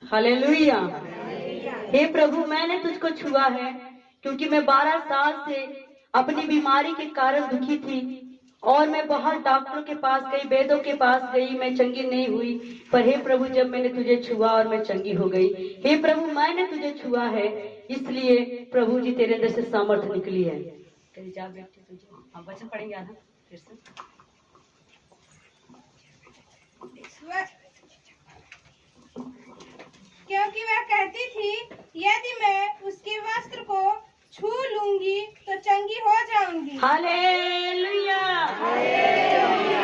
Hallelujah. हे प्रभु, मैंने तुझको छुआ है क्योंकि मैं 12 साल से अपनी बीमारी के कारण दुखी थी और मैं बहुत डॉक्टरों के पास गई, वैद्यों के पास गई, मैं चंगी नहीं हुई। पर हे प्रभु, जब मैंने तुझे छुआ और मैं चंगी हो गई। हे प्रभु, मैंने तुझे छुआ है, इसलिए प्रभु जी तेरे अंदर से सामर्थ्य निकली है। जा बेटे, तुझे हम वचन पढ़ेंगे आधा फिर से। क्योंकि वह कहती थी, यदि मैं उसके वस्त्र को छू लूंगी तो चंगी हो जाऊंगी। हालेलुया।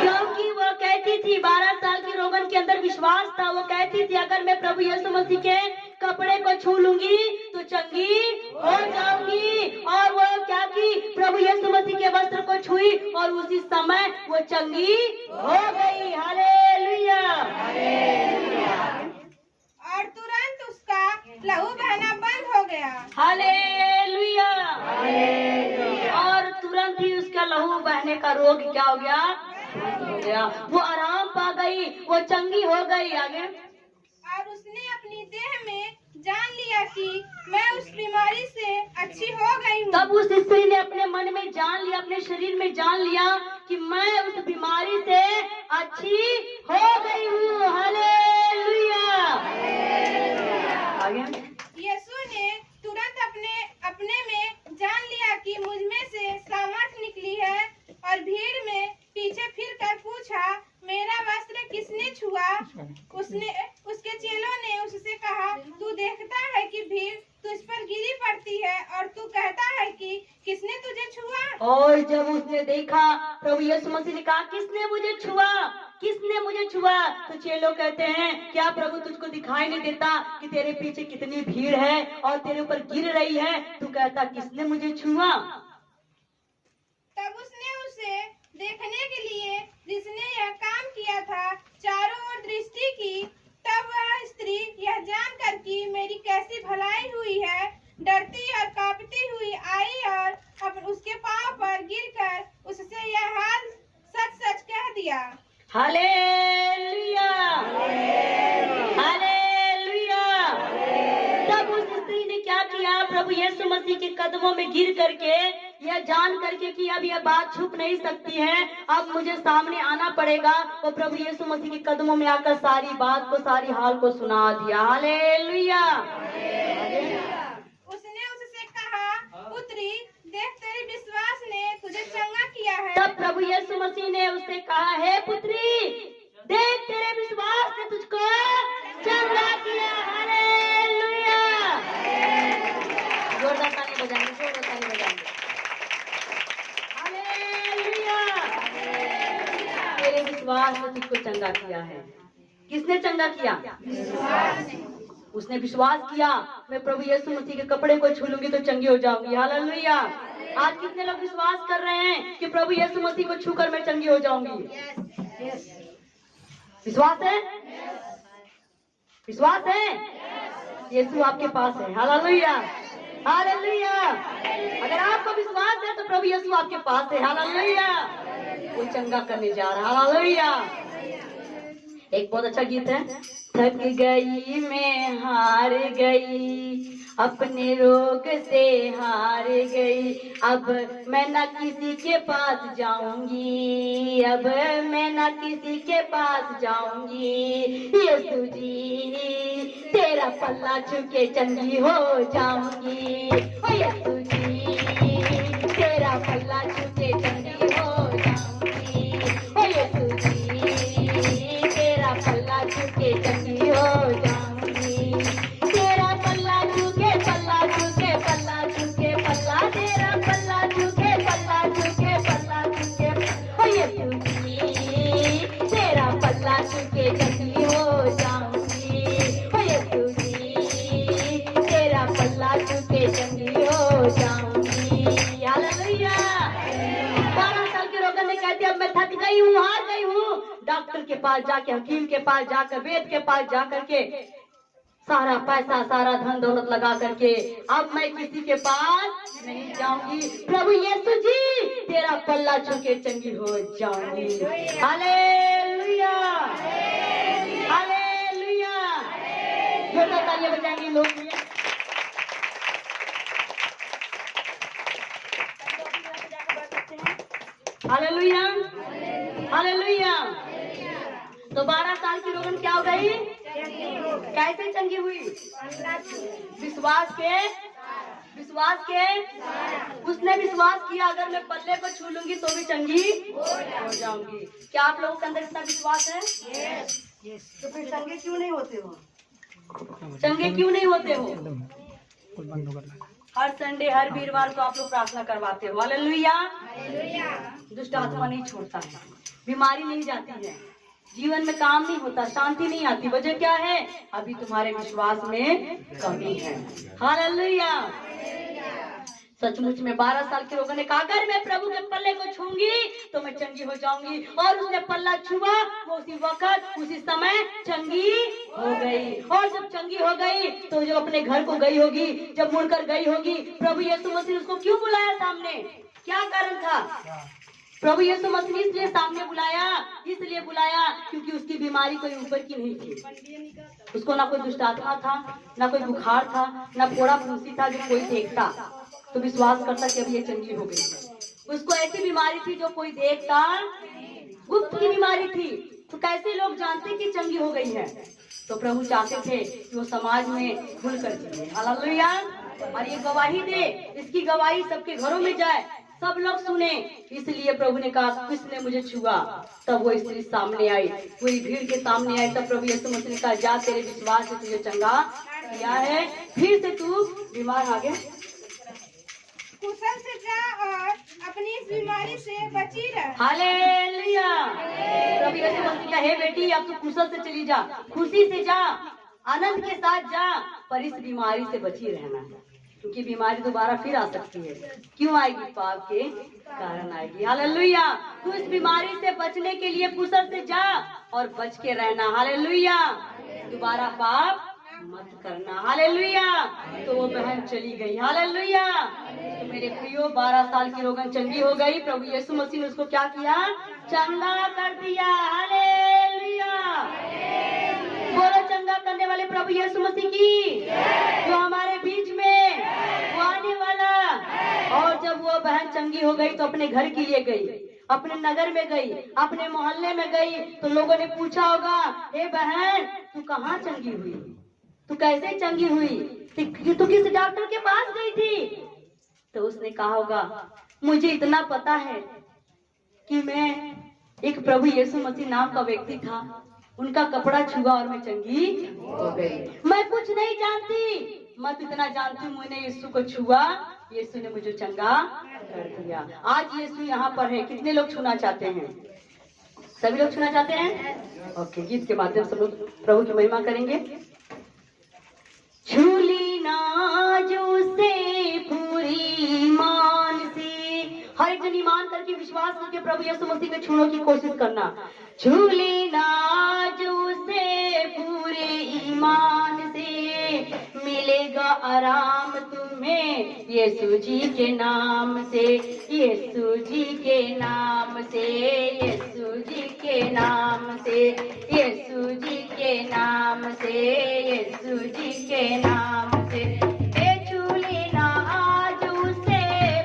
क्योंकि वो कहती थी, 12 साल की रोगन के अंदर विश्वास था। वो कहती थी, अगर मैं प्रभु यीशु मसीह के कपड़े को छू लूंगी तो चंगी हो जाऊंगी। और वो क्या की, प्रभु यीशु मसीह के वस्त्र को छुई और उसी समय वो चंगी हो गई। हालेलुया। और तुरंत उसका लहू बहना बंद हो गया। हालेलुया। और तुरंत ही उसका लहू बहने का रोग क्या हो गया? हो गया। वो आराम पा गई, वो चंगी हो गई। आगे, और उसने अपनी देह में जान लिया कि मैं उस बीमारी से अच्छी हो गई हूँ। तब उस स्त्री ने अपने मन में जान लिया, अपने शरीर में जान लिया कि मैं उस बीमारी से अच्छी हो गई हूँ। हालेलुया। आगे, यीशु ने तुरंत अपने में जान लिया कि मुझ में से सामर्थ निकली है और भीड़ में पीछे फिर कर पूछा, मेरा वस्त्र किसने छुआ? उसके चेलों ने उससे कहा, तू देखता है कि भीड़ तुझ पर गिरी पड़ती है और तू कहता है कि किसने तुझे छुआ? और जब उसने देखा, प्रभु यीशु मसीह ने कहा, किसने मुझे छुआ, किसने मुझे छुआ? तो चेलों कहते हैं, क्या प्रभु तुझको दिखाई नहीं देता कि तेरे पीछे कितनी भीड़ है और तेरे ऊपर गिर रही है? तू कहता किसने मुझे छुआ? तब उसने उसे देखने के लिए जिसने यह काम किया था चारों ओर दृष्टि की। तब वह स्त्री यह जानकर कि मेरी कैसी भलाई हुई है, डरती और कांपती हुई आई और उसके पांव पर गिरकर उससे यह हाल सच सच कह दिया। हालेलुया। हालेलुया। तब उस स्त्री ने क्या किया? प्रभु यीशु मसीह के कदमों में गिर करके, यह जान करके कि अब यह बात छुप नहीं सकती है, अब मुझे सामने आना पड़ेगा। वो प्रभु यीशु मसीह के कदमों में आकर सारी बात को, सारी हाल को सुना दिया। हालेलुया। उसने उससे कहा, पुत्री, देख तेरे विश्वास ने तुझे चंगा किया है। तब प्रभु यीशु मसीह ने उससे कहा, हे पुत्री, देख तेरे विश्वास ने तुझको चंगा किया। हालेलुया। जोरदार ताली बजाएंगे, जोरदार ताली बजाएंगे। हालेलुया। तेरे विश्वास ने तुझको चंगा किया है। किसने चंगा किया? उसने विश्वास किया, मैं प्रभु यीशु मसीह के कपड़े को छू लूंगी तो चंगी हो जाऊंगी। हालेलुया। आज कितने लोग विश्वास कर रहे हैं कि प्रभु यीशु मसीह को छूकर मैं चंगी हो जाऊंगी? विश्वास है? विश्वास है? यीशु आपके पास है। हालेलुया। हालेलुया। अगर आपको विश्वास है तो प्रभु यीशु आपके पास है। हालेलुया। वो चंगा करने जा रहा है। हालेलुया। एक बहुत अच्छा गीत है, थक गई मैं हार गई, अपने रोग से हार गई, अब मैं न किसी के पास जाऊंगी, अब मैं न किसी के पास जाऊंगी। यीशु जी तेरा पल्ला छूके चंगी हो जाऊंगी। ओ यीशु जी तेरा पल्ला छूके चंगी हो जाऊंगी। ओ यीशु जी तेरा पल्ला छूके चंगी हो जाऊंगी। तेरा पल्ला छूके, पल्ला छूके, पल्ला छूके, पल्ला तेरा पल्ला छूके, पल्ला छूके, पल्ला छूके। ओ यीशु जी तेरा पल्ला छूके चंगी हो जाऊंगी। ओ यीशु जी तेरा पल्ला छूके चंगी हो जाऊंगी। हालेलुया। 12 साल के रोगन ने कहती, अब मैं थक गई हूँ, हार गई हूँ। डॉक्टर के पास जाके, हकीम के पास जाकर, वैद्य के पास जाकर के सारा पैसा, सारा धन दौलत लगा करके अब मैं किसी के पास नहीं जाऊंगी। प्रभु यीशु जी तेरा पल्ला छूके चंगी हो जाऊंगी। हालेलुया। हालेलुया। जोरदार तालियां बजाएंगे लोग। Hallelujah, hallelujah. तो 12 साल की रोगन क्या हो गई? कैसे चंगी हुई? विश्वास के उसने विश्वास किया, अगर मैं पल्ले को छू लूंगी तो भी चंगी हो जाऊंगी। क्या आप लोगों के अंदर इतना विश्वास है? तो फिर चंगे क्यों नहीं होते हो? चंगे क्यों नहीं होते हो? हर संडे हर वीरवार को आप लोग प्रार्थना करवाते हो। हालेलुया। दुष्ट आत्मा नहीं छोड़ता है, बीमारी नहीं जाती है, जीवन में काम नहीं होता, शांति नहीं आती। वजह क्या है? अभी तुम्हारे विश्वास में कमी है। हालेलुया। सचमुच में 12 साल के लोगों ने कहा, अगर मैं प्रभु के पल्ले को छूंगी तो मैं चंगी हो जाऊंगी। और उसने पल्ला छुआ, वो उसी वक्त उसी समय चंगी हो गई। और जब चंगी हो गई तो जो अपने घर को गई होगी, जब मुड़कर गई होगी, प्रभु यीशु मसीह उसको क्यों बुलाया सामने? क्या कारण था? प्रभु यीशु मसीह इसलिए सामने बुलाया, इसलिए बुलाया क्योंकि उसकी बीमारी कोई ऊपर की नहीं थी। उसको ना कोई दुष्ट आत्मा था, ना कोई बुखार था, ना फोड़ा फुंसी था जो कोई देखता तो विश्वास करता कि अभी ये चंगी हो गई है। उसको ऐसी बीमारी थी जो कोई देखता, गुप्त की बीमारी थी। तो कैसे लोग जानते कि चंगी हो गई है? तो प्रभु चाहते थे कि वो समाज में खुल कर जिए। हालेलुया। और ये गवाही दे, इसकी गवाही सबके घरों में जाए, सब लोग सुने। इसलिए प्रभु ने कहा, किसने मुझे छुआ? तब वो स्त्री सामने आई, पूरी भीड़ के सामने आई। तब प्रभु यीशु मसीह ने कहा, जा, तेरे विश्वास से तुझे चंगा किया है, फिर से तू बीमार आ गया। कुशल से जा और अपनी इस बीमारी से बची रह। हालेलुया। प्रभु यीशु मसीह का, हे बेटी, अब तू कुशल से चली जा, खुशी से जा, आनंद के साथ जा, पर इस बीमारी से बची रहना, क्योंकि बीमारी दोबारा फिर आ सकती है। क्यों आएगी? पाप के कारण आएगी। हालेलुया। तू इस बीमारी से बचने के लिए कुशल से जा और बच के रहना। हालेलुया। दोबारा पाप मत करना। हालेलुया। तो वो बहन चली गई। हालेलुया। तो मेरे प्रियो, 12 साल की रोगन चंगी हो गई। प्रभु यीशु मसीह ने उसको क्या किया? चंगा कर दिया। हालेलुया। बोलो, चंगा करने वाले प्रभु यीशु मसीह की, जो हमारे बीच में वो आने वाला। और जब वो बहन चंगी हो गई तो अपने घर के लिए गई, अपने नगर में गई, अपने मोहल्ले में गई। तो लोगों ने पूछा होगा, हे बहन, तू कहाँ चंगी हुई? तू कैसे चंगी हुई? तू किस डॉक्टर के पास गई थी? तो उसने कहा होगा, मुझे इतना पता है कि मैं एक प्रभु यीशु मसीह नाम का व्यक्ति था, उनका कपड़ा छुआ और मैं चंगी हो गई। मैं कुछ नहीं जानती, मैं तो इतना जानती हूँ, मैंने यीशु को छुआ, यीशु ने मुझे चंगा कर दिया। आज यीशु यहाँ पर है। कितने लोग छूना चाहते हैं? सभी लोग छूना चाहते हैं? ओके, गीत के माध्यम से लोग प्रभु की महिमा करेंगे। छूली नाजू से पूरी ईमान से, हर एक जन ईमान करके विश्वास करके प्रभु यीशु मसीह के छूने की कोशिश करना। छूली नाजू से पूरे ईमान से, मिलेगा आराम तुम्हें यीशु जी के नाम से, यीशु जी के नाम से, यीशु जी के नाम से, यीशु जी के नाम से, यीशु जी के नाम से। ए छूली ना आज उसे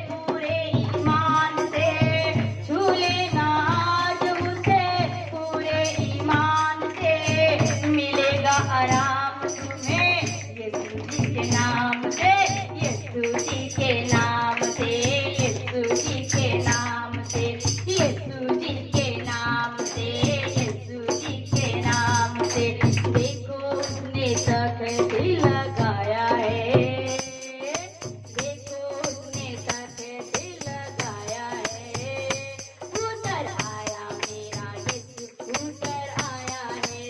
पूरे ईमान से, छूली ना आज उसे पूरे ईमान से, मिलेगा आराम तुम्हें यीशु जी के नाम से, यीशु जी के नाम से, यीशु जी के नाम से, यीशु जी के नाम से, यीशु जी के नाम से। देखो उसने तख्ती लगाया है, देखो उसने तख्ती लगाया है, उतर आया मेरा यीशु, उतर आया है,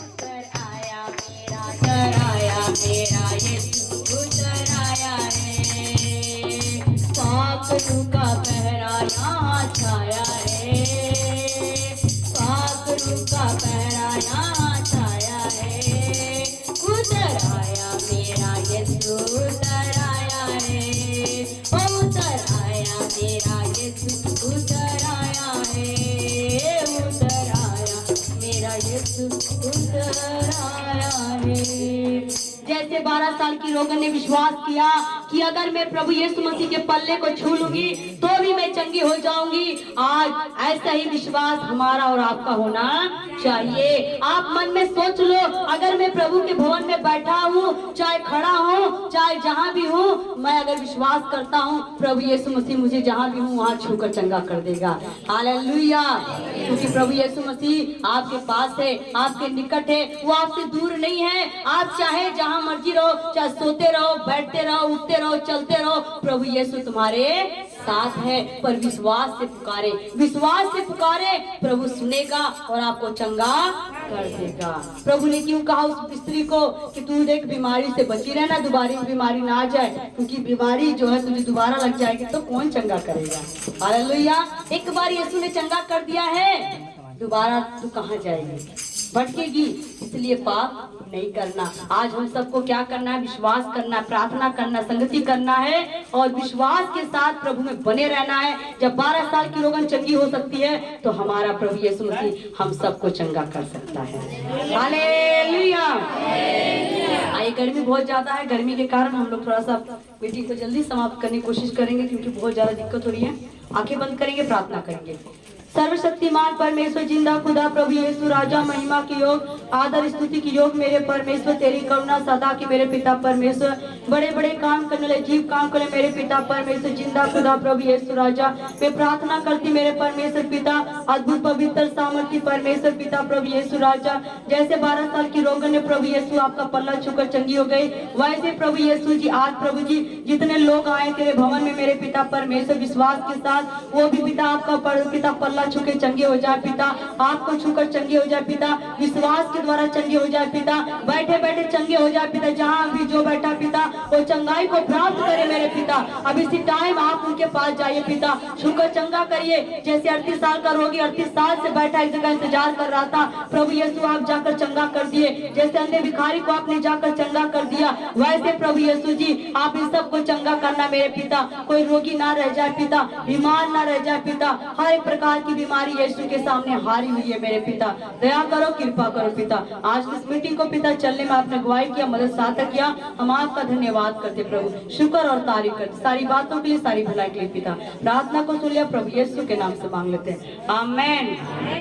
उतर आया मेरा, उतर आया मेरा यीशु, उतर आया है। पाखरू का पहरा यहाँ छाया है, पाखरू का पहरा यहाँ छाया है, उतर आया मेरा यीशु, उतर आया है, ओ उतर आया मेरा यीशु, उतर आया है, उतर आया मेरा यीशु, उतर आया है। जैसे 12 साल की रोगन ने विश्वास किया कि अगर मैं प्रभु यीशु मसीह के पल्ले को छू लूंगी तो भी मैं चंगी हो जाऊंगी, आज ऐसा ही विश्वास हमारा और आपका होना चाहिए। आप मन में सोच लो, अगर मैं प्रभु के भवन में बैठा हूँ, चाहे खड़ा हूँ, चाहे जहाँ भी हूँ, मैं अगर विश्वास करता हूँ प्रभु यीशु मसीह मुझे जहाँ भी हूँ वहाँ छूकर चंगा कर देगा। हालेलुया। क्योंकि प्रभु यीशु मसीह आपके पास है, आपके निकट है, वो आपसे दूर नहीं है। आप चाहे जहाँ मर्जी रहो, चाहे सोते रहो, बैठते रहो, उठते रहो, चलते रहो, प्रभु यीशु तुम्हारे साथ है। पर विश्वास से पुकारे, विश्वास से पुकारे, प्रभु सुनेगा और आपको चंगा कर देगा। प्रभु ने क्यों कहा उस स्त्री को कि तू देख बीमारी से बची रहना, दोबारा बीमारी ना आ जाए, क्योंकि बीमारी जो है तुझे दोबारा लग जाएगी तो कौन चंगा करेगा। हालेलुया। एक बार यीशु ने चंगा कर दिया है, दोबारा तू कहाँ जाएगी, भटकेगी। इसलिए पाप नहीं करना। आज हम सबको क्या करना है? विश्वास करना, प्रार्थना करना, संगति करना है और विश्वास के साथ प्रभु में बने रहना है। जब 12 साल की रोगन चंगी हो सकती है तो हमारा प्रभु यीशु मसीह हम सबको चंगा कर सकता है। हालेलुया। आइए, गर्मी बहुत ज्यादा है, गर्मी के कारण हम लोग थोड़ा सा मीटिंग को जल्दी समाप्त करने की कोशिश करेंगे क्योंकि बहुत ज्यादा दिक्कत हो रही है। आंखें बंद करेंगे, प्रार्थना करेंगे। सर्वशक्तिमान परमेश्वर, जिंदा खुदा प्रभु यीशु राजा, महिमा की योग, आदर स्तुति की योग मेरे परमेश्वर, तेरी करुणा सदा की मेरे पिता परमेश्वर, बड़े बड़े काम करने वाले, जीव काम करने मेरे पिता परमेश्वर, जिंदा खुदा प्रभु यीशु राजा, मैं प्रार्थना करती मेरे परमेश्वर पिता, अद्भुत पवित्र सामर्थ्य परमेश्वर पिता प्रभु यीशु राजा, जैसे 12 साल की रोगन ने प्रभु यीशु आपका पल्ला छूकर चंगी हो गई, वैसे प्रभु यीशु जी आज प्रभु जी जितने लोग आए तेरे भवन में मेरे पिता परमेश्वर विश्वास के साथ, वो भी पिता आपका पिता पल्ला छूके चंगे हो जाए पिता, आपको छूकर चंगे हो जाए पिता, विश्वास के द्वारा चंगे हो जाए पिता, बैठे बैठे चंगे हो जाए पिता, जहाँ भी जो बैठा पिता वो चंगाई को प्राप्त करे मेरे पिता। अब इसी टाइम आप उनके पास जाइए पिता, छूकर चंगा करिए। जैसे 38 साल का रोगी 38 साल से बैठा एक जगह इंतजार कर रहा था, प्रभु यीशु आप जाकर चंगा कर दिए। जैसे अंधे भिखारी को आपने जाकर चंगा कर दिया, वैसे प्रभु यीशु जी आप इन सबको चंगा करना मेरे पिता। कोई रोगी ना रह जाए पिता, बीमार ना रह जाए पिता, हर एक प्रकार की बीमारी यीशु के सामने हारी हुई है मेरे पिता, दया करो, कृपा करो पिता। आज इस मीटिंग को पिता चलने में आपने अगुवाई किया, मदद सार्थक किया, हम आपका धन्यवाद करते प्रभु, शुक्र और तारीफ करते सारी बातों के लिए, सारी भलाई के लिए पिता। प्रार्थना को सुन लिया प्रभु यीशु के नाम से मांग लेते हैं, आमेन।